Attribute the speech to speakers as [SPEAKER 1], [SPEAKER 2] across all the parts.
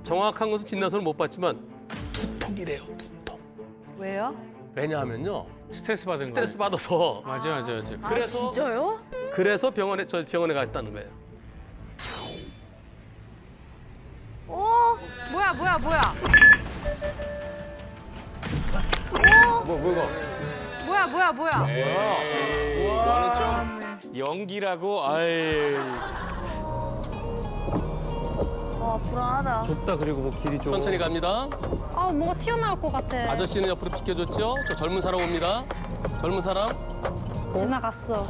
[SPEAKER 1] 정확한 것은 진단서를 못 봤지만 두통이래요, 두통.
[SPEAKER 2] 왜요?
[SPEAKER 1] 왜냐하면요.
[SPEAKER 3] 스트레스 받은 거.
[SPEAKER 1] 스트레스 받아서.
[SPEAKER 3] 맞아.
[SPEAKER 1] 그래서
[SPEAKER 4] 진짜요?
[SPEAKER 1] 그래서 저 병원에 갔다는 거예요.
[SPEAKER 2] 오! 뭐야?
[SPEAKER 3] 뭐가?
[SPEAKER 2] 뭐야?
[SPEAKER 3] 이거는 좀 연기라고. 아이.
[SPEAKER 4] 불안하다.
[SPEAKER 5] 좁다. 그리고 뭐 길이 좀.
[SPEAKER 1] 천천히 갑니다.
[SPEAKER 2] 아, 뭐가 튀어나올 것 같아.
[SPEAKER 1] 아저씨는 옆으로 비켜줬죠? 저 젊은 사람 옵니다. 젊은 사람.
[SPEAKER 2] 지나갔어.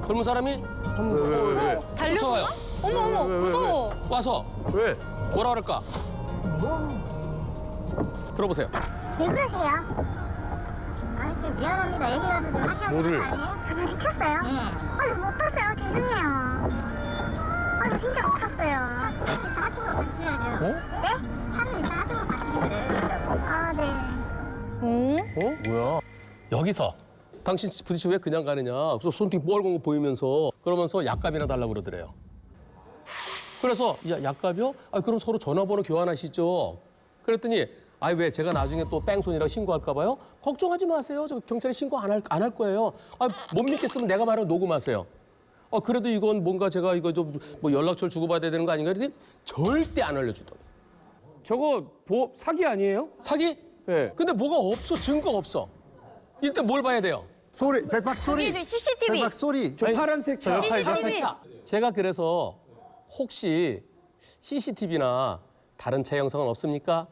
[SPEAKER 1] 젊은 사람이
[SPEAKER 5] 왜?
[SPEAKER 2] 달렸어?
[SPEAKER 1] 쫓아와요.
[SPEAKER 2] 어머, 무서워.
[SPEAKER 1] 와서
[SPEAKER 5] 왜?
[SPEAKER 1] 뭐라 그럴까? 들어보세요.
[SPEAKER 6] 왜 그러세요? 아, 좀 미안합니다. 얘기라도 좀 하셔야
[SPEAKER 5] 뭐를?
[SPEAKER 6] 되는 거 아니에요? 저 미쳤어요? 저 못 봤어요. 죄송해요. 저 진짜 못 봤어요. 이따 하트로 가주셔야죠. 네? 차를 이따 하트로 가주셔야죠. 아, 네.
[SPEAKER 5] 뭐야?
[SPEAKER 1] 여기서 당신 부딪히고 왜 그냥 가느냐. 그래서 손등이 뻘건 거 보이면서 그러면서 약값이나 달라고 그러더래요. 그래서 약값이요? 그럼 서로 전화번호 교환하시죠. 그랬더니 왜 제가 나중에 또 뺑손이라고 신고할까 봐요? 걱정하지 마세요. 저 경찰에 신고 안 할 거예요. 못 믿겠으면 내가 말하는 녹음하세요. 그래도 이건 뭔가 제가 이거 좀 뭐 연락처를 주고받아야 되는 거 아닌가 그랬더니 절대 안 알려주더라고요.
[SPEAKER 5] 저거 사기 아니에요?
[SPEAKER 1] 사기?
[SPEAKER 5] 네.
[SPEAKER 1] 근데 뭐가 없어. 증거가 없어. 일단 뭘 봐야 돼요?
[SPEAKER 7] 소리, 백박 소리.
[SPEAKER 4] 저기 CCTV.
[SPEAKER 7] 백박 소리.
[SPEAKER 5] 저 파란색 차.
[SPEAKER 2] CCTV.
[SPEAKER 1] 제가 그래서 혹시 CCTV나 다른 제 영상은 없습니까?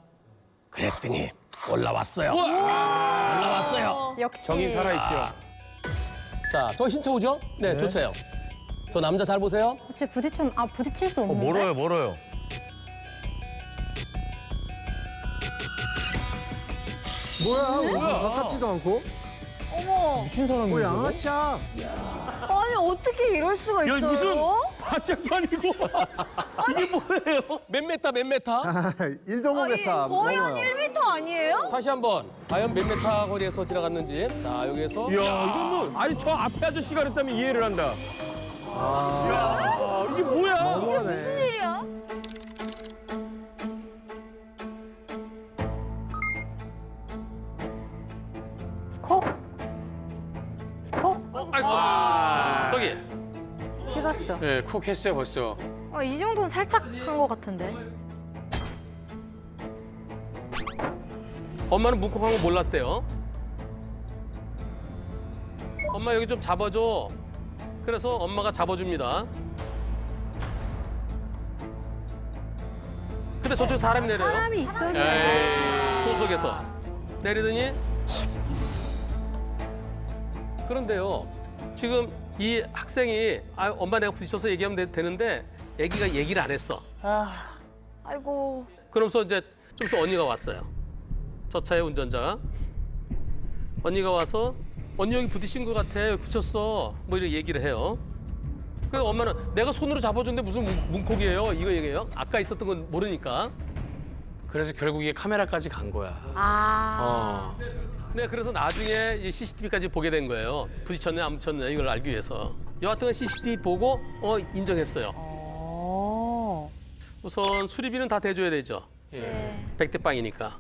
[SPEAKER 1] 그랬더니 올라왔어요. 올라왔어요.
[SPEAKER 2] 역시.
[SPEAKER 5] 정이 살아있지요.
[SPEAKER 1] 자, 저 흰 차 오죠? 네, 좋세요. 저 남자 잘 보세요.
[SPEAKER 2] 혹시 부딪힐 수 없는데?
[SPEAKER 5] 멀어요.
[SPEAKER 7] 뭐야? 가깝지도 않고.
[SPEAKER 4] 어머.
[SPEAKER 5] 미친 사람이.
[SPEAKER 7] 뭐 양아치야.
[SPEAKER 4] 아니 어떻게 이럴 수가 있어요?
[SPEAKER 5] 무슨 바짝판이고. 이게 뭐예요?
[SPEAKER 1] 몇 메타?
[SPEAKER 7] 1.5m.
[SPEAKER 4] 거의 한 1m 아니에요?
[SPEAKER 1] 다시 한번. 과연 몇 메타 거리에서 지나갔는지. 자, 여기에서.
[SPEAKER 5] 이야, 이건 뭐. 아니, 저 앞에 아저씨가 그랬다면 이해를 한다. 이야, 이게 뭐야?
[SPEAKER 7] 너무하네.
[SPEAKER 4] 일이야?
[SPEAKER 2] 콕.
[SPEAKER 1] 여기.
[SPEAKER 2] 찍었어.
[SPEAKER 3] 네, 콕 했어요 벌써.
[SPEAKER 2] 이 정도는 살짝 한 것 같은데.
[SPEAKER 1] 엄마는 묵콕한 거 몰랐대요. 엄마 여기 좀 잡아줘. 그래서 엄마가 잡아줍니다. 근데 저쪽에 사람이 내려요.
[SPEAKER 2] 사람이 있어.
[SPEAKER 3] 에이.
[SPEAKER 1] 조속에서 내리더니 그런데요. 지금 이 학생이 엄마 내가 부딪혀서 얘기하면 되는데 애기가 얘기를 안 했어.
[SPEAKER 4] 아이고.
[SPEAKER 1] 그러면서 이제 좀 있어 언니가 왔어요. 저 차의 운전자가. 언니가 와서 언니 여기 부딪힌 것 같아. 여기 붙였어. 뭐 이렇게 얘기를 해요. 그래서 엄마는 내가 손으로 잡아줬는데 무슨 문콕이에요. 이거 얘기해요. 아까 있었던 건 모르니까.
[SPEAKER 3] 그래서 결국 이게 카메라까지 간 거야.
[SPEAKER 1] 네, 그래서 나중에 이 CCTV까지 보게 된 거예요. 부딪혔냐 안 부딪혔냐 이걸 알기 위해서. 여하튼 CCTV 보고 인정했어요. 우선 수리비는 다 대줘야 되죠.
[SPEAKER 3] 예.
[SPEAKER 1] 100대 빵이니까.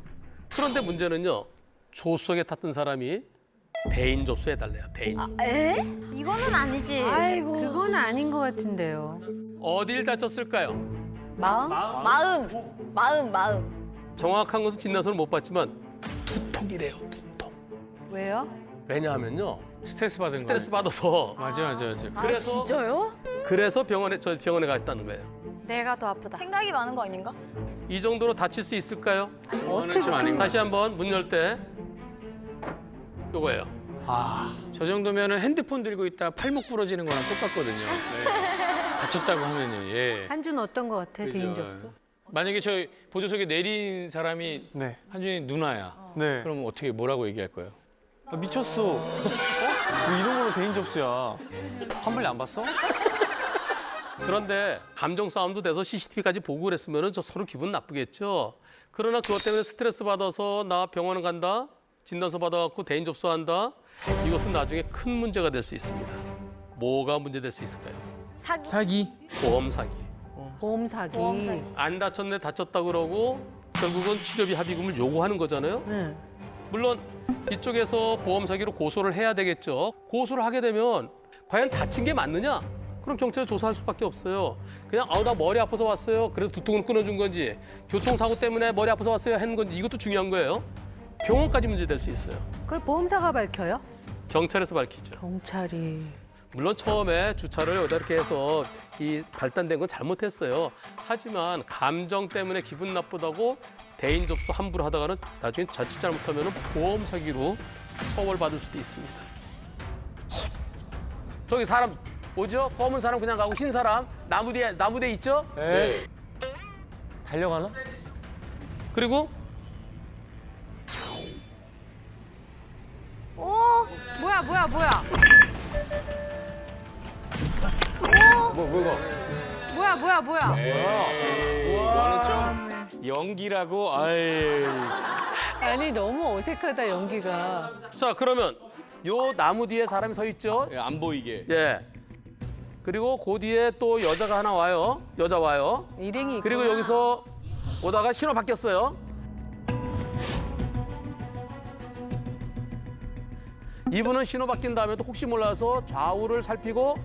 [SPEAKER 1] 그런데 문제는요. 조수석에 탔던 사람이 대인 접수해달래요. 대인 접수.
[SPEAKER 4] 에? 이거는 아니지.
[SPEAKER 2] 아이고. 그건 아닌 것 같은데요.
[SPEAKER 1] 어딜 다쳤을까요?
[SPEAKER 4] 마음.
[SPEAKER 1] 정확한 것은 진단서를 못 봤지만 두통이래요. 두통.
[SPEAKER 2] 왜요?
[SPEAKER 1] 왜냐하면요.
[SPEAKER 3] 스트레스 받은 거.
[SPEAKER 1] 스트레스 받아서.
[SPEAKER 3] 맞아.
[SPEAKER 1] 그래서
[SPEAKER 4] 진짜요?
[SPEAKER 1] 그래서 저 병원에 갔다는 거예요.
[SPEAKER 2] 내가 더 아프다.
[SPEAKER 4] 생각이 많은 거 아닌가?
[SPEAKER 1] 이 정도로 다칠 수 있을까요?
[SPEAKER 3] 이거는 좀 아닌 거.
[SPEAKER 1] 다시 한번 문 열 때 요거예요.
[SPEAKER 3] 저 정도면은 핸드폰 들고 있다 팔목 부러지는 거랑 똑같거든요. 네. 다쳤다고 하면요. 예.
[SPEAKER 2] 한준 어떤 것 같아?
[SPEAKER 3] 그죠.
[SPEAKER 2] 대인 접수?
[SPEAKER 3] 만약에 저 보조석에 내린 사람이
[SPEAKER 5] 네.
[SPEAKER 3] 한준이 누나야.
[SPEAKER 5] 네.
[SPEAKER 3] 그럼 어떻게 뭐라고 얘기할 거예요?
[SPEAKER 5] 미쳤어. 뭐 이런 걸로 개인 접수야. 환불이 안 봤어?
[SPEAKER 1] 그런데 감정 싸움도 돼서 CCTV까지 보고 그랬으면 저 서로 기분 나쁘겠죠. 그러나 그것 때문에 스트레스 받아서 나 병원 간다. 진단서 받아갖고 대인 접수한다. 이것은 나중에 큰 문제가 될 수 있습니다. 뭐가 문제될 수 있을까요?
[SPEAKER 4] 사기.
[SPEAKER 5] 사기.
[SPEAKER 1] 보험 사기.
[SPEAKER 2] 보험 사기.
[SPEAKER 1] 안 다쳤네 다쳤다 그러고 결국은 치료비 합의금을 요구하는 거잖아요.
[SPEAKER 2] 네.
[SPEAKER 1] 물론 이쪽에서 보험 사기로 고소를 해야 되겠죠. 고소를 하게 되면 과연 다친 게 맞느냐? 그럼 경찰에 조사할 수밖에 없어요. 그냥 나 머리 아파서 왔어요. 그래서 두통을 끊어준 건지 교통사고 때문에 머리 아파서 왔어요 하는 건지 이것도 중요한 거예요. 병원까지 문제될 수 있어요.
[SPEAKER 2] 그걸 보험사가 밝혀요?
[SPEAKER 1] 경찰에서 밝히죠.
[SPEAKER 2] 경찰이.
[SPEAKER 1] 물론 처음에 주차를 여기다 이렇게 해서 이 발단된 건 잘못했어요. 하지만 감정 때문에 기분 나쁘다고 대인 접수 함부로 하다가는 나중에 자칫 잘못하면 보험 사기로 처벌받을 수도 있습니다. 저기 사람 뭐죠? 검은 사람 그냥 가고 흰 사람 나무 뒤에 있죠?
[SPEAKER 5] 네. 달려가나?
[SPEAKER 1] 그리고
[SPEAKER 2] 뭐야.
[SPEAKER 5] 뭐가?
[SPEAKER 2] 뭐야.
[SPEAKER 5] 이거는 좀 연기라고. 아이.
[SPEAKER 2] 아니 너무 어색하다 연기가.
[SPEAKER 1] 자 그러면 요 나무 뒤에 사람이 서 있죠?
[SPEAKER 5] 안 보이게.
[SPEAKER 1] 예. 그리고 그 뒤에 또 여자가 하나 와요. 여자 와요.
[SPEAKER 2] 일행이 있구나.
[SPEAKER 1] 그리고 여기서 오다가 신호 바뀌었어요. 이분은 신호 바뀐 다음에도 혹시 몰라서 좌우를 살피고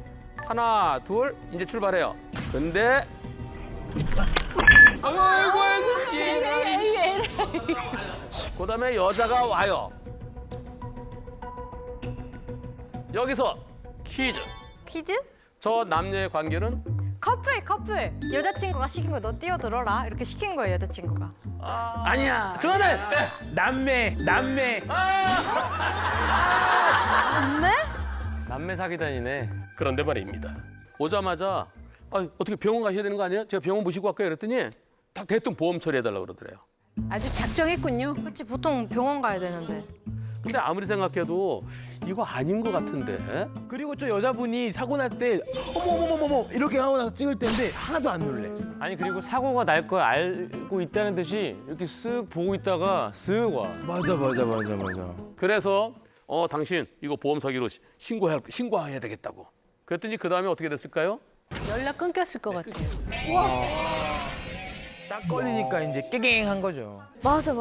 [SPEAKER 1] 하나, 둘, 이제 출발해요. 근데 아이고 그다음에 여자가 와요. 여기서 퀴즈.
[SPEAKER 4] 퀴즈?
[SPEAKER 1] 저 남녀의 관계는
[SPEAKER 4] 커플. 여자친구가 시킨 거 너 뛰어들어라. 이렇게 시킨 거예요, 여자친구가.
[SPEAKER 1] 아니야.
[SPEAKER 3] 저는 남매.
[SPEAKER 5] 남매 사기단이네.
[SPEAKER 1] 그런데 말입니다. 오자마자 어떻게 병원 가셔야 되는 거 아니에요? 제가 병원 모시고 갈까요? 그랬더니 딱 대뜸 보험 처리해달라고 그러더래요.
[SPEAKER 2] 아주 작정했군요.
[SPEAKER 4] 그렇지, 보통 병원 가야 되는데.
[SPEAKER 1] 근데 아무리 생각해도 이거 아닌 것 같은데.
[SPEAKER 8] 그리고 저 여자분이 사고 날 때 어머머머머머 이렇게 하고 나서 찍을 때인데 하나도 안 놀래.
[SPEAKER 5] 아니 그리고 사고가 날 걸 알고 있다는 듯이 이렇게 쓱 보고 있다가 쓱 와.
[SPEAKER 8] 맞아.
[SPEAKER 1] 그래서 당신 이거 보험 사기로 신고해야 되겠다고. 그랬더니 그 다음에 어떻게 됐을까요?
[SPEAKER 2] 연락 끊겼을 것 같아요.
[SPEAKER 8] 딱 걸리니까 이제 깨갱한 거죠.
[SPEAKER 4] 맞아.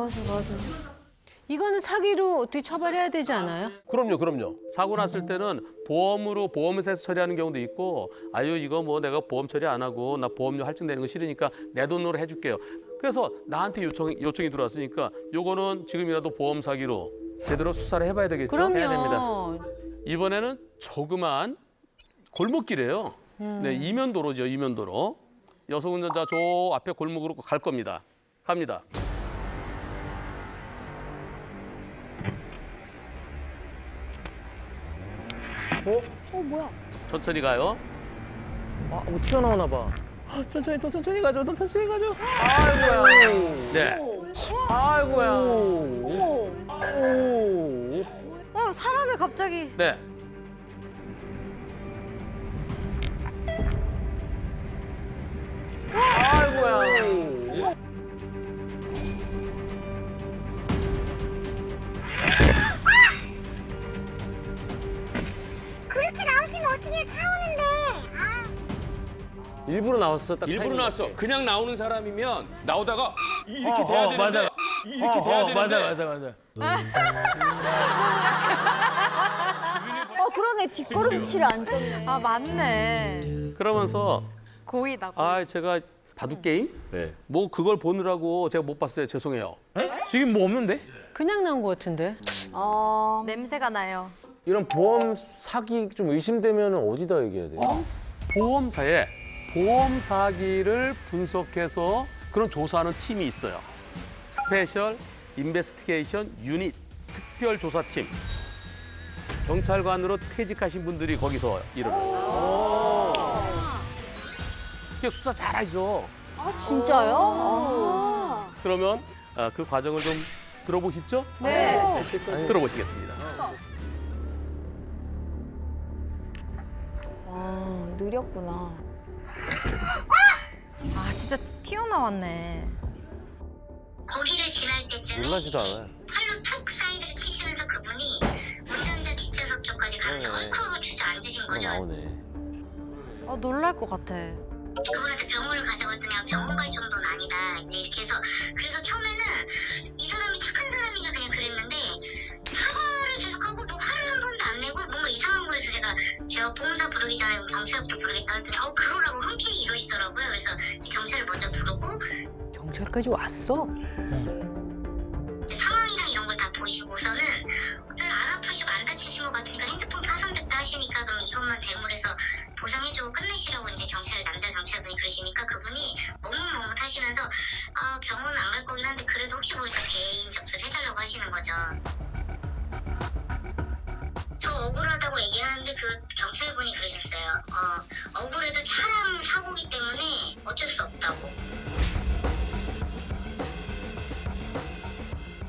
[SPEAKER 2] 이거는 사기로 어떻게 처벌해야 되지 않아요?
[SPEAKER 1] 그럼요. 사고 났을 때는 보험회사에서 처리하는 경우도 있고 이거 뭐 내가 보험 처리 안 하고 나 보험료 할증되는 거 싫으니까 내 돈으로 해줄게요. 그래서 나한테 요청이 들어왔으니까 요거는 지금이라도 보험 사기로 제대로 수사를 해봐야 되겠죠?
[SPEAKER 2] 그럼요.
[SPEAKER 1] 해야 됩니다. 이번에는 조그만 골목길이에요. 네, 이면도로죠, 이면도로. 여성 운전자 저 앞에 골목으로 갈 겁니다. 갑니다.
[SPEAKER 4] 뭐야?
[SPEAKER 1] 천천히 가요.
[SPEAKER 5] 뭐 튀어나오나 봐.
[SPEAKER 8] 천천히 가죠. 천천히 가죠.
[SPEAKER 1] 네.
[SPEAKER 5] 아이고야.
[SPEAKER 4] 사람이 갑자기.
[SPEAKER 1] 네.
[SPEAKER 5] 아이고야.
[SPEAKER 6] 그렇게 나오시면 어떻게 차 오는데?
[SPEAKER 5] 일부러 나왔어. 딱
[SPEAKER 9] 일부러
[SPEAKER 5] 타이밍
[SPEAKER 9] 나왔어.
[SPEAKER 5] 맞게.
[SPEAKER 9] 그냥 나오는 사람이면 나오다가 이렇게 돼야 되는데
[SPEAKER 8] 맞아.
[SPEAKER 9] 이렇게 돼야 되는데
[SPEAKER 8] 맞아.
[SPEAKER 4] 그러네. 뒷걸음치를 안 쪘네. 아, 맞네.
[SPEAKER 1] 그러면서
[SPEAKER 4] 고의다.
[SPEAKER 1] 제가 바둑 게임?
[SPEAKER 9] 네.
[SPEAKER 1] 뭐 그걸 보느라고 제가 못 봤어요. 죄송해요.
[SPEAKER 8] 지금 뭐 없는데?
[SPEAKER 2] 그냥 나온 것 같은데.
[SPEAKER 4] 냄새가 나요.
[SPEAKER 5] 이런 보험 사기 좀 의심되면 어디다 얘기해야 돼?
[SPEAKER 1] 보험사에 보험 사기를 분석해서 그런 조사하는 팀이 있어요. 스페셜 인베스티게이션 유닛 특별조사팀. 경찰관으로 퇴직하신 분들이 거기서 일을 하세요. 이게 수사 잘하죠.
[SPEAKER 4] 진짜요?
[SPEAKER 1] 그러면 그 과정을 좀 들어보시죠?
[SPEAKER 2] 네.
[SPEAKER 1] 들어보시겠습니다.
[SPEAKER 4] 느렸구나. 진짜 튀어나왔네.
[SPEAKER 6] 거기를 지날 때쯤에
[SPEAKER 5] 놀라지도 않아요.
[SPEAKER 6] 팔로 툭 사이드를 치시면서 그분이 운전자 뒷좌석 쪽까지 가서
[SPEAKER 5] 네.
[SPEAKER 6] 헐크하고 주저앉으신 거죠.
[SPEAKER 5] 나오네.
[SPEAKER 4] 놀랄 것 같아.
[SPEAKER 6] 그분한테 병원을 가자고 했더니 병원 갈 정도는 아니다. 이제 이렇게 해서 그래서 처음에는 이 사람이 착한 사람인가 그냥 그랬는데 사과를 계속하고 뭐 화를 한 번도 안 내고 뭔가 이상한 거에서 제가 보험사 부르기 전에 경찰부터 부르겠다 했더니 그러라고 흔쾌히 이러시더라고요. 그래서 이제 경찰을 먼저 부르고
[SPEAKER 2] 경찰까지 왔어?
[SPEAKER 6] 이제 상황이랑 이런 걸 다 보시고서는 안 아프시고 안 다치신 것 같으니까 핸드폰 파손됐다 하시니까 그럼 이것만 대물에서 보상해주고 끝내시라고 이제 남자 경찰분이 그러시니까 그분이 머뭇머뭇하시면서 병원 안 갈 거긴 한데 그래도 혹시 모르니까 개인 접수를 해달라고 하시는 거죠. 저 억울하다고 얘기하는데 그 경찰분이 그러셨어요. 억울해도 차량 사고기 때문에 어쩔 수 없다고.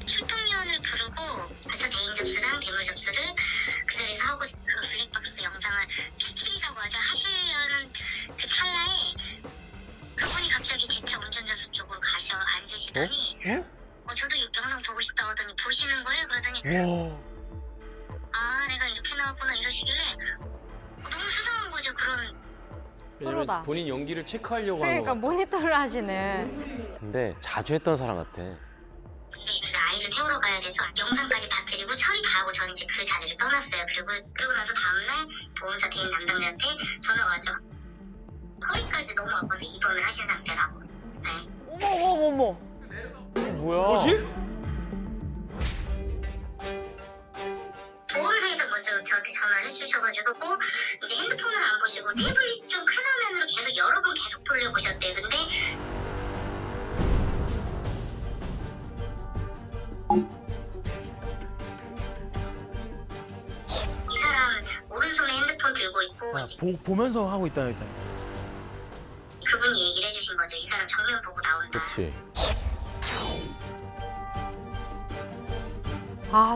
[SPEAKER 6] 출동요원을 부르고 그래서 대인 접수랑 대물 접수를 그 자리에서 하고 그 블랙박스 영상을 PK라고 하죠. 하시려는 그 찰나에 그분이 갑자기 제 차 운전좌석 쪽으로 가서 앉으시더니 저도 이 영상 보고 싶다고 하더니 보시는 거예요. 그러더니 내가 이렇게 나왔구나 이러시길래 너무 수상한 거죠. 그런
[SPEAKER 3] 왜냐면
[SPEAKER 4] 프로다.
[SPEAKER 3] 본인 연기를 체크하려고 하는
[SPEAKER 4] 그러니까
[SPEAKER 3] 거.
[SPEAKER 4] 모니터를 하시네.
[SPEAKER 5] 근데 자주 했던 사람 같아.
[SPEAKER 6] 그래서 아이를 태우러 가야 돼서 영상까지 다 드리고 처리 다 하고 저는 이제 그 자리를 떠났어요. 그리고 나서 다음날 보험사 대행 담당자한테 전화가 왔죠. 허리까지 너무 아파서 입원을 하신 상태라고. 네.
[SPEAKER 2] 어머.
[SPEAKER 5] 뭐야?
[SPEAKER 3] 뭐지?
[SPEAKER 6] 보험사에서 먼저 저한테 전화를 주셔가지고 이제 핸드폰을 안 보시고 태블릿 좀 큰 화면으로 계속 여러 번 계속 돌려보셨대요. 근데 이 사람 오른손에 핸드폰 들고 있고 이제
[SPEAKER 8] 보면서 하고 있다고 했잖아.
[SPEAKER 6] 그분이 얘기를 해주신 거죠. 이 사람 정면 보고 나온다.
[SPEAKER 5] 그렇지.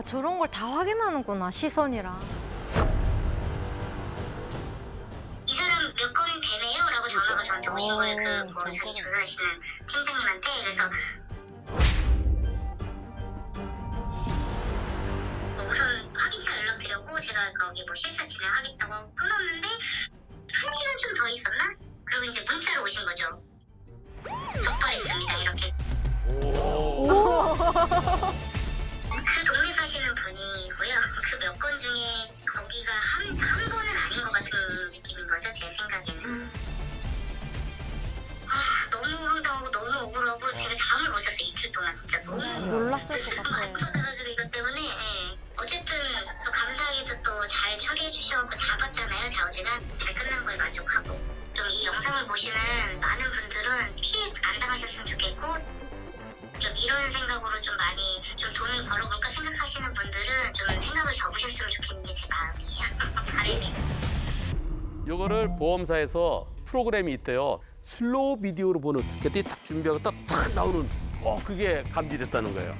[SPEAKER 4] 저런 걸 다 확인하는구나, 시선이랑.
[SPEAKER 6] 이 사람 몇 건 되네요? 라고 전화가 저한테 오신 거예요. 그 보험사에 전화하시는 팀장님한테. 그래서 우선 확인차 연락드렸고 제가 거기 뭐 실사 진행하겠다고 끊었는데 1시간 좀 더 있었나? 그리고 이제 문자로 오신 거죠. 적발했습니다. 이렇게. 그 동네 사시는 분이고요. 그 몇 건 중에 거기가 한 번은 아닌 것 같은 느낌인 거죠. 제 생각에는. 너무 황당하고 너무 억울하고 제가 잠을 못 잤어요. 이틀 동안 진짜 너무
[SPEAKER 4] 놀랐을 것 같아요.
[SPEAKER 6] 안 풀어가지고 이것 때문에 어쨌든 또 감사하게도 또 잘 처리해 주셔서 잡았잖아요. 좌우지간 잘 끝난 거에 만족하고 좀 이 영상을 보시는 많은 분들은 피해 안 당하셨으면 좋겠고 좀 이런 생각으로 좀 많이 좀 돈을 벌어볼까 생각하시는 분들은 좀 생각을 접으셨으면 좋겠는 게 제 마음이에요. 바람이.
[SPEAKER 1] 요거를 보험사에서 프로그램이 있대요. 슬로우 비디오로 보는 그때 딱 준비하고 딱 나오는 그게 감지됐다는 거예요.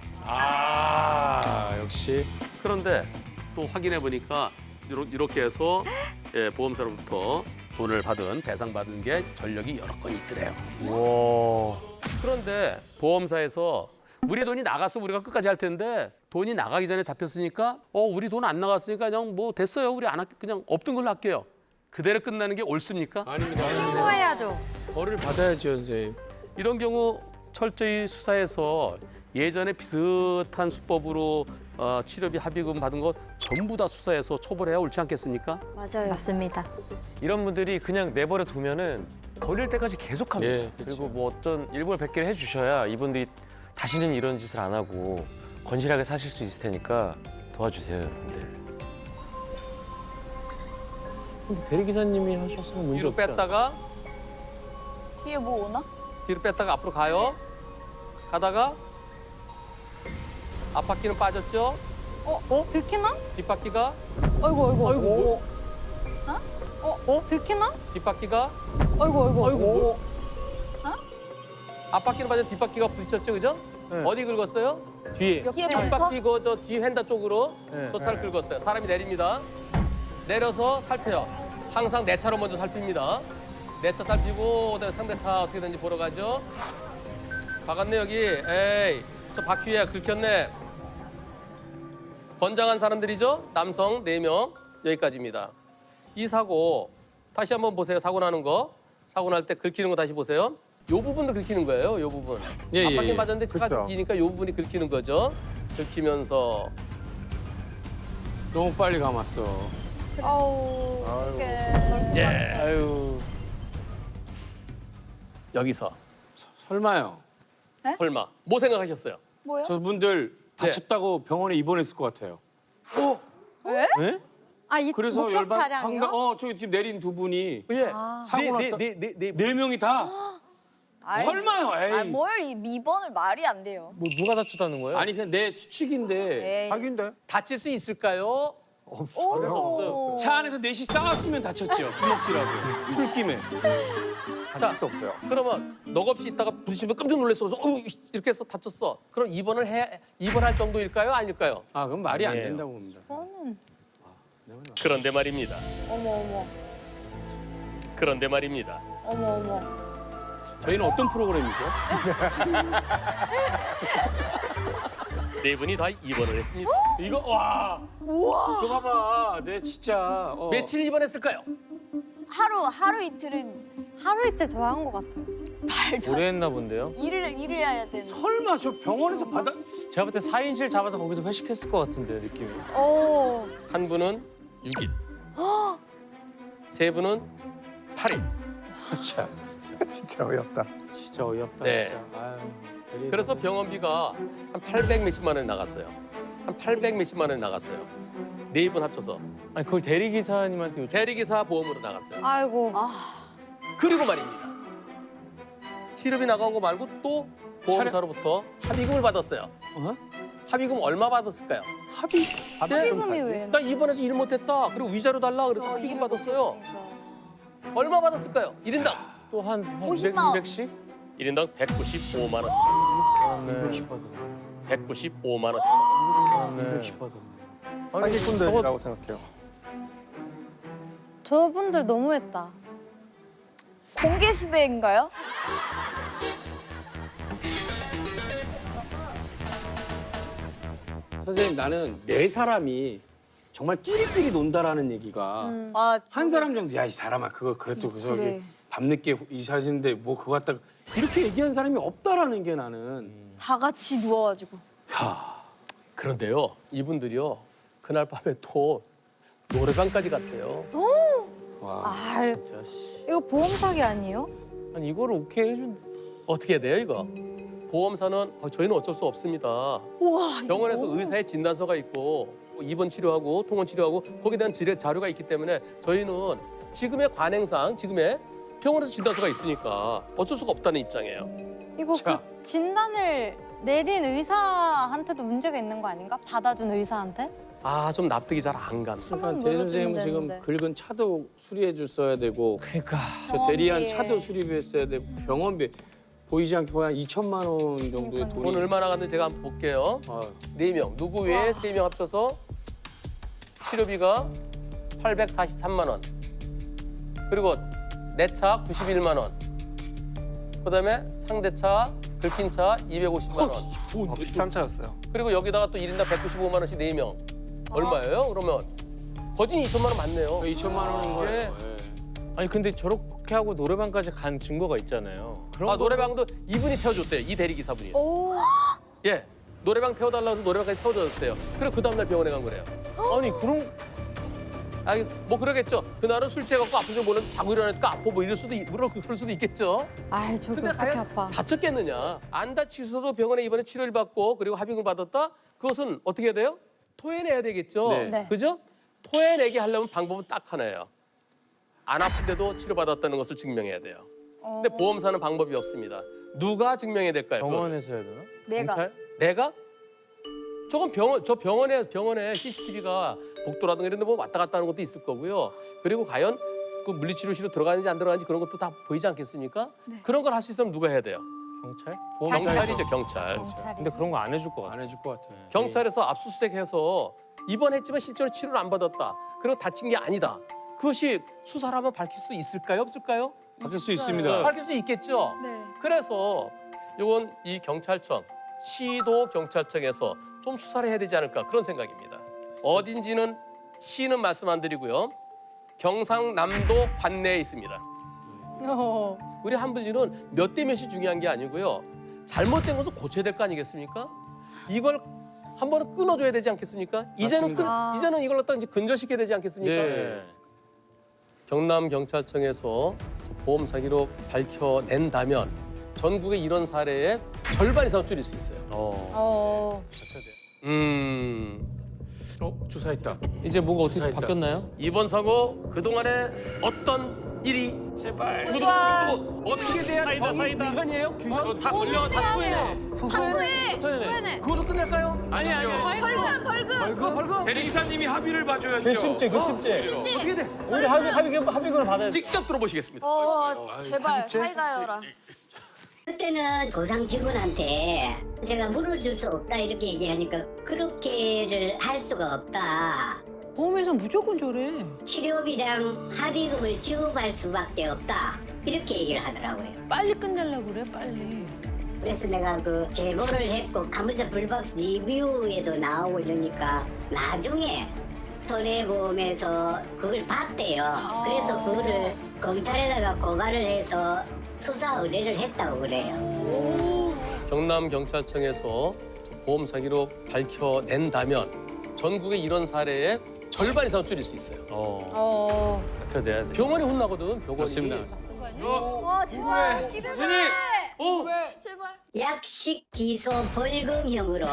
[SPEAKER 3] 역시.
[SPEAKER 1] 그런데 또 확인해 보니까 이렇게 해서 보험사로부터 돈을 받은 배상받은 게 전력이 여러 건 있더래요.
[SPEAKER 5] 와.
[SPEAKER 1] 그런데 보험사에서 우리 돈이 나갔어 우리가 끝까지 할 텐데 돈이 나가기 전에 잡혔으니까 우리 돈 안 나갔으니까 그냥 뭐 됐어요 우리 안 할게 그냥 없던 걸로 할게요. 그대로 끝나는 게 옳습니까?
[SPEAKER 3] 아닙니다.
[SPEAKER 4] 신고해야죠.
[SPEAKER 3] 벌을 받아야죠, 선생님.
[SPEAKER 1] 이런 경우 철저히 수사해서 예전에 비슷한 수법으로 치료비 합의금 받은 거 전부 다 수사해서 처벌해야 옳지 않겠습니까?
[SPEAKER 4] 맞아요. 맞습니다.
[SPEAKER 5] 이런 분들이 그냥 내버려 두면은 걸릴 때까지 계속 합니다.
[SPEAKER 3] 예, 그렇죠.
[SPEAKER 5] 그리고 뭐 어떤 일벌 100개를 해주셔야 이분들이 다시는 이런 짓을 안 하고 건실하게 사실 수 있을 테니까 도와주세요, 여러분들. 근데 대리기사님이 하셨으면 문제
[SPEAKER 1] 뒤로
[SPEAKER 5] 없지 않아요?
[SPEAKER 1] 뺐다가
[SPEAKER 4] 뒤에 뭐 오나?
[SPEAKER 1] 뒤로 뺐다가 앞으로 가요. 가다가 앞바퀴는 빠졌죠?
[SPEAKER 4] 들키나?
[SPEAKER 1] 뒷바퀴가
[SPEAKER 4] 아이고. 들키나?
[SPEAKER 1] 뒷바퀴가
[SPEAKER 4] 아이고.
[SPEAKER 1] 앞바퀴는 빠져 뒷바퀴가 부딪혔죠, 그죠?
[SPEAKER 8] 네.
[SPEAKER 1] 어디 긁었어요?
[SPEAKER 8] 뒤에.
[SPEAKER 1] 뒷바퀴 저 뒤 휀다 쪽으로
[SPEAKER 8] 네.
[SPEAKER 1] 저 차를 긁었어요. 사람이 내립니다. 내려서 살펴요. 항상 내 차로 먼저 살핍니다. 내 차 살피고 그다음에 상대차 어떻게 되는지 보러 가죠. 박았네 여기. 에이, 저 바퀴에 긁혔네. 건장한 사람들이죠. 남성 4명 여기까지입니다. 이 사고 다시 한번 보세요. 사고 나는 거. 사고 날 때 긁히는 거 다시 보세요. 요 부분도 긁히는 거예요. 요 부분.
[SPEAKER 3] 예, 예,
[SPEAKER 1] 앞바퀴
[SPEAKER 3] 예.
[SPEAKER 1] 맞았는데 차가
[SPEAKER 7] 그쵸.
[SPEAKER 1] 긁히니까 요 부분이 긁히는 거죠. 긁히면서
[SPEAKER 3] 너무 빨리 감았어.
[SPEAKER 4] 아우, 어떡해.
[SPEAKER 1] 예.
[SPEAKER 3] 아유,
[SPEAKER 1] 여기서
[SPEAKER 3] 설마요.
[SPEAKER 1] 설마 뭐 생각하셨어요?
[SPEAKER 4] 뭐요?
[SPEAKER 3] 저분들 다쳤다고 병원에 입원했을 것 같아요.
[SPEAKER 4] 왜? 아, 이
[SPEAKER 3] 그래서
[SPEAKER 4] 목격 차량이요?
[SPEAKER 3] 저기 지금 내린 두 분이
[SPEAKER 1] 예.
[SPEAKER 3] 사고 났다. 네 명이 다.
[SPEAKER 4] 아이,
[SPEAKER 3] 설마요. 에이.
[SPEAKER 4] 아, 뭘 입원을 말이 안 돼요.
[SPEAKER 8] 뭐 누가 다쳤다는 거예요?
[SPEAKER 3] 아니 그냥 내 추측인데
[SPEAKER 4] 에이.
[SPEAKER 7] 사기인데?
[SPEAKER 1] 다칠 수 있을까요?
[SPEAKER 4] 오.
[SPEAKER 3] 차 안에서 넷이 싸웠으면 다쳤죠. 주먹질하고 술김에.
[SPEAKER 7] 다칠 수 없어요.
[SPEAKER 1] 그러면 넋없이 있다가 부딪히면 깜짝 놀랐어. 그래서 이렇게 해서 다쳤어. 그럼 입원할 정도일까요? 아닐까요?
[SPEAKER 3] 아 그건 말이 안
[SPEAKER 8] 아니에요.
[SPEAKER 3] 된다고 봅니다.
[SPEAKER 1] 그런데 말입니다.
[SPEAKER 4] 어머.
[SPEAKER 1] 그런데 말입니다.
[SPEAKER 4] 어머.
[SPEAKER 3] 저희는 어떤 프로그램이죠?
[SPEAKER 1] 네 분이 다 입원을 했습니다.
[SPEAKER 3] 이거 와. 우와. 이거 봐봐. 내 진짜.
[SPEAKER 1] 며칠 입원했을까요?
[SPEAKER 4] 하루 이틀 더 한 것 같아요. 말도
[SPEAKER 8] 오래 했나 본데요?
[SPEAKER 4] 일을 해야 되는.
[SPEAKER 3] 설마 저 병원에서 받아?
[SPEAKER 8] 제가 볼 때 4인실 잡아서 거기서 회식했을 것 같은데 느낌이.
[SPEAKER 4] 오.
[SPEAKER 1] 한 분은 6일. 세 분은 8일.
[SPEAKER 3] 진짜
[SPEAKER 7] 진짜 어이없다.
[SPEAKER 3] 진짜 어이없다.
[SPEAKER 1] 네.
[SPEAKER 3] 진짜. 아유, 대리가
[SPEAKER 1] 그래서 병원비가 한 800 몇십만 원이 나갔어요. 한 800 몇십만 원이 나갔어요. 네 분 합쳐서.
[SPEAKER 8] 아니 그걸 대리기사님한테 요청.
[SPEAKER 1] 대리기사 보험으로 나갔어요.
[SPEAKER 4] 아이고.
[SPEAKER 1] 그리고 말입니다. 치료비 나간 거 말고 또 보험사로부터 합의금을 받았어요.
[SPEAKER 3] 어?
[SPEAKER 1] 합의금 얼마 받았을까요?
[SPEAKER 4] 합의금이 왜?
[SPEAKER 1] 나 입원해서 일 못했다. 그리고 위자료 달라. 그래서 합의금 받았어요. 얼마 받았을까요? 1인당.
[SPEAKER 8] 또한
[SPEAKER 4] 50만 원.
[SPEAKER 8] 200씩?
[SPEAKER 1] 1인당 195만 원.
[SPEAKER 8] 네.
[SPEAKER 1] 195만 원.
[SPEAKER 8] 네.
[SPEAKER 7] 사기꾼들이라고 생각해요.
[SPEAKER 4] 저분들 너무했다. 공개 수배인가요?
[SPEAKER 3] 선생님 나는 네 사람이 정말 끼리끼리 논다라는 얘기가
[SPEAKER 4] 아,
[SPEAKER 3] 한 사람 정도 야 이 사람아 그거 그래도 그 저기
[SPEAKER 4] 그래.
[SPEAKER 3] 밤늦게 이사하시는데 뭐 그거 갖다가 이렇게 얘기한 사람이 없다라는 게 나는
[SPEAKER 4] 다 같이 누워가지고.
[SPEAKER 3] 야
[SPEAKER 1] 그런데요. 이분들이요. 그날 밤에 또 노래방까지 갔대요.
[SPEAKER 3] 와.
[SPEAKER 4] 아, 이거 보험 사기 아니에요?
[SPEAKER 8] 아니 이거를 오케이 해준.
[SPEAKER 1] 어떻게 해야 돼요, 이거? 보험사는 저희는 어쩔 수 없습니다.
[SPEAKER 4] 우와.
[SPEAKER 1] 병원에서 의사의 진단서가 있고 입원 치료하고 통원 치료하고 거기에 대한 자료가 있기 때문에 저희는 지금의 관행상 지금의 병원에서 진단서가 있으니까 어쩔 수가 없다는 입장이에요.
[SPEAKER 4] 이거
[SPEAKER 3] 자.
[SPEAKER 4] 그 진단을 내린 의사한테도 문제가 있는 거 아닌가? 받아준 의사한테?
[SPEAKER 1] 아, 좀 납득이 잘 안 가네.
[SPEAKER 3] 그러니까
[SPEAKER 4] 물어주면
[SPEAKER 3] 대리 선생님은 지금
[SPEAKER 4] 되는데.
[SPEAKER 3] 긁은 차도 수리해 줬어야 되고
[SPEAKER 8] 그러니까.
[SPEAKER 3] 저 대리한
[SPEAKER 4] 병원비에.
[SPEAKER 3] 차도 수리했어야 되고 병원비 보이지 않게 거의 한 2천만 원 정도의 돈이
[SPEAKER 1] 돈 얼마나 갔는지 제가 한번 볼게요.
[SPEAKER 3] 아,
[SPEAKER 1] 4명, 누구 외에 3명 합쳐서 치료비가 843만 원. 그리고 내 차 91만 원. 그다음에 상대차 긁힌 차 250만 원.
[SPEAKER 7] 비싼 차였어요.
[SPEAKER 1] 그리고 여기다가 또 1인당 195만 원씩 4명. 얼마예요? 그러면 거진 2천만 원 맞네요.
[SPEAKER 3] 2천만 원인 거예요.
[SPEAKER 1] 예.
[SPEAKER 3] 예.
[SPEAKER 8] 아니 근데 저렇게 하고 노래방까지 간 증거가 있잖아요. 그런
[SPEAKER 1] 아, 노래방도 이분이 태워줬대요. 이 대리기사분이.
[SPEAKER 4] 오.
[SPEAKER 1] 예. 노래방 태워달라고 해서 노래방까지 태워줬대요. 그리고 그 다음날 병원에 간 거래요.
[SPEAKER 8] 아니 그런
[SPEAKER 1] 아, 뭐 그러겠죠. 그날은 술 취해갖고 아픈 줄 모르는데 자고 일어나니까 아파 뭐 이럴 수도 그럴 수도 있겠죠.
[SPEAKER 4] 아이, 저게
[SPEAKER 1] 근데
[SPEAKER 4] 어떻게
[SPEAKER 1] 과연
[SPEAKER 4] 아파.
[SPEAKER 1] 다쳤겠느냐. 안 다치셔도 병원에 입원해 치료를 받고 그리고 합의금을 받았다. 그것은 어떻게 해야 돼요? 토해내야 되겠죠.
[SPEAKER 3] 네.
[SPEAKER 4] 네.
[SPEAKER 1] 그죠? 토해내게 하려면 방법은 딱 하나예요. 안 아픈데도 치료받았다는 것을 증명해야 돼요. 근데 보험사는 방법이 없습니다. 누가 증명해야 될까요? 그걸?
[SPEAKER 8] 병원에서 해야 되나?
[SPEAKER 4] 내가.
[SPEAKER 8] 경찰?
[SPEAKER 1] 내가? 저건 병원에 CCTV가 복도라든가 이런 데 보면 왔다 갔다 하는 것도 있을 거고요. 그리고 과연 그 물리치료실로 들어가는지 안 들어가는지 그런 것도 다 보이지 않겠습니까? 그런 걸 할 수 있으면 누가 해야 돼요?
[SPEAKER 8] 경찰?
[SPEAKER 1] 경찰이죠, 경찰.
[SPEAKER 4] 경찰이.
[SPEAKER 8] 근데 그런 거 안 해줄 것 같아.
[SPEAKER 3] 안 해줄 것 같아.
[SPEAKER 1] 경찰에서 압수수색해서 입원했지만 실제로 치료를 안 받았다. 그리고 다친 게 아니다. 그것이 수사를 하면 밝힐 수 있을까요? 없을까요?
[SPEAKER 3] 받을 수 있습니다.
[SPEAKER 1] 밝힐 수 있겠죠.
[SPEAKER 4] 네.
[SPEAKER 1] 그래서 이건 이 경찰청, 시도 경찰청에서 좀 수사를 해야 되지 않을까 그런 생각입니다. 어딘지는 시는 말씀 안 드리고요. 경상남도 관내에 있습니다. 우리 한블리는 몇 대 몇이 중요한 게 아니고요. 잘못된 것은 고쳐야 될 거 아니겠습니까? 이걸 한 번은 끊어줘야 되지 않겠습니까? 이제는 이걸 갖다 이제 근절시켜야 되지 않겠습니까?
[SPEAKER 3] 네.
[SPEAKER 1] 경남 경찰청에서 보험 사기로 밝혀낸다면 전국의 이런 사례의 절반 이상 줄일 수 있어요.
[SPEAKER 3] 주사했다.
[SPEAKER 5] 이제 뭐가 어떻게 바뀌었나요?
[SPEAKER 1] 이번 사고 그동안에 어떤 일이
[SPEAKER 3] 제발.
[SPEAKER 1] 누구 어떻게 돼야 경이 규현이에요? 규현?
[SPEAKER 3] 다 걸려, 다 토해내.
[SPEAKER 1] 소소해? 그것도 끝낼까요?
[SPEAKER 3] 아니.
[SPEAKER 1] 벌금?
[SPEAKER 3] 대리기사님이 합의를 봐줘야죠.
[SPEAKER 1] 어떻게 돼?
[SPEAKER 8] 우리 합의금을 받아야 돼.
[SPEAKER 1] 직접 들어보시겠습니다.
[SPEAKER 4] 제발 사이다여라.
[SPEAKER 6] 그때는 도상 직원한테 제가 물어줄 수 없다 이렇게 얘기하니까 그렇게를 할 수가 없다.
[SPEAKER 2] 보험에서 무조건 저래.
[SPEAKER 6] 치료비랑 합의금을 지급할 수밖에 없다. 이렇게 얘기를 하더라고요.
[SPEAKER 2] 빨리 끝내려고 그래, 빨리.
[SPEAKER 6] 그래서 내가 그 제보를 했고 아무튼 블박스 리뷰에도 나오고 이러니까 나중에 손해보험에서 그걸 봤대요. 그래서 그거를 검찰에다가 고발을 해서 수사 의뢰를 했다고 그래요.
[SPEAKER 1] 경남 경찰청에서 보험 사기로 밝혀낸다면 전국의 이런 사례의 절반 이상 줄일 수 있어요.
[SPEAKER 5] 밝혀내야 돼.
[SPEAKER 1] 병원이 혼나거든. 병원이.
[SPEAKER 3] 그렇습니다.
[SPEAKER 4] 제발.
[SPEAKER 6] 약식 기소 벌금형으로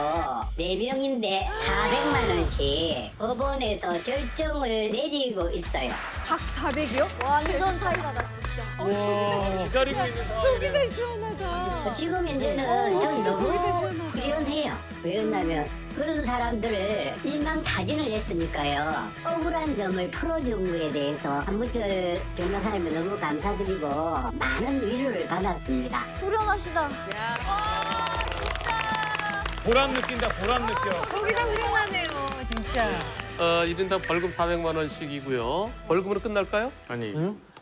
[SPEAKER 6] 4명인데 400만 원씩 법원에서 결정을 내리고 있어요.
[SPEAKER 4] 각 400이요? 완전 사이다다 진짜.
[SPEAKER 3] 기다리고 있는 상황이래.
[SPEAKER 2] 속이 시원하다.
[SPEAKER 6] 지금 현재는 전
[SPEAKER 2] 진짜
[SPEAKER 6] 너무
[SPEAKER 2] 속이 시원하다.
[SPEAKER 6] 후련해요. 왜냐면 그런 사람들을 일망타진을 했으니까요. 억울한 점을 풀어준 거에 대해서 한무철 변호사님을 너무 감사드리고 많은 위로를 받았습니다.
[SPEAKER 4] 후련하시다.
[SPEAKER 3] 보람 느낀다, 보람 느껴.
[SPEAKER 2] 속이 다 후련하네요, 진짜.
[SPEAKER 1] 1인당 벌금 400만 원씩이고요. 벌금으로 끝날까요?
[SPEAKER 3] 아니,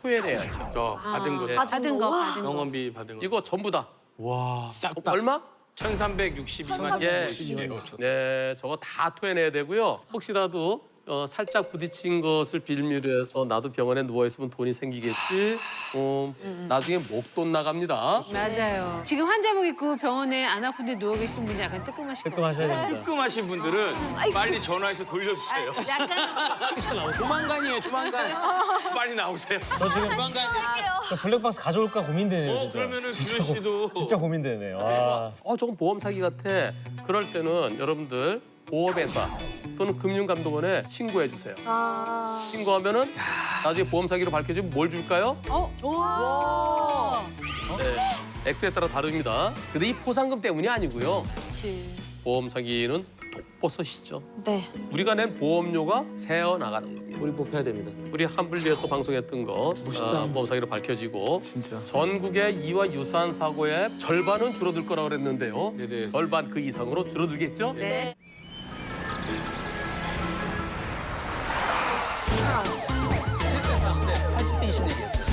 [SPEAKER 1] 토해내야죠.
[SPEAKER 3] 저 받은 거.
[SPEAKER 2] 받은 거.
[SPEAKER 3] 병원비 받은 거.
[SPEAKER 1] 이거 전부 다.
[SPEAKER 3] 싹 다.
[SPEAKER 1] 얼마?
[SPEAKER 3] 1362만
[SPEAKER 1] 예. 네, 저거 다 토해내야 되고요. 혹시라도 살짝 부딪힌 것을 빌미로 해서 나도 병원에 누워있으면 돈이 생기겠지. 나중에 목돈 나갑니다.
[SPEAKER 2] 맞아요. 지금 환자복 입고 병원에 안 아픈데 누워 계신 분이 약간 뜨끔하실 것 같아요.
[SPEAKER 8] 뜨끔하셔야 됩니다.
[SPEAKER 3] 뜨끔하신 분들은 빨리 전화해서 돌려주세요.
[SPEAKER 2] 약간
[SPEAKER 3] 조만간이에요, 조만간. 빨리 나오세요.
[SPEAKER 8] 저 지금 저 블랙박스 가져올까 고민되네요. 진짜.
[SPEAKER 3] 그러면은 규현 씨도.
[SPEAKER 8] 진짜 고민되네요. 아.
[SPEAKER 1] 저건 보험 사기 같아. 그럴 때는 여러분들 보험회사 또는 금융감독원에 신고해 주세요. 신고하면은 나중에 보험 사기로 밝혀지면 뭘 줄까요? 네, 액수에 따라 다릅니다. 근데 이 포상금 때문이 아니고요.
[SPEAKER 2] 그렇지.
[SPEAKER 1] 보험 사기는 독버섯이죠.
[SPEAKER 4] 네.
[SPEAKER 1] 우리가 낸 보험료가 새어 나가는 겁니다.
[SPEAKER 5] 뿌리 뽑혀야 됩니다.
[SPEAKER 1] 우리 한블리에서 방송했던 거 보험 사기로 밝혀지고 전국의 이와 유사한 사고의 절반은 줄어들 거라고 그랬는데요.
[SPEAKER 3] 네네.
[SPEAKER 1] 절반 그 이상으로 줄어들겠죠?
[SPEAKER 2] 네.
[SPEAKER 1] 80대 20 얘기했어요.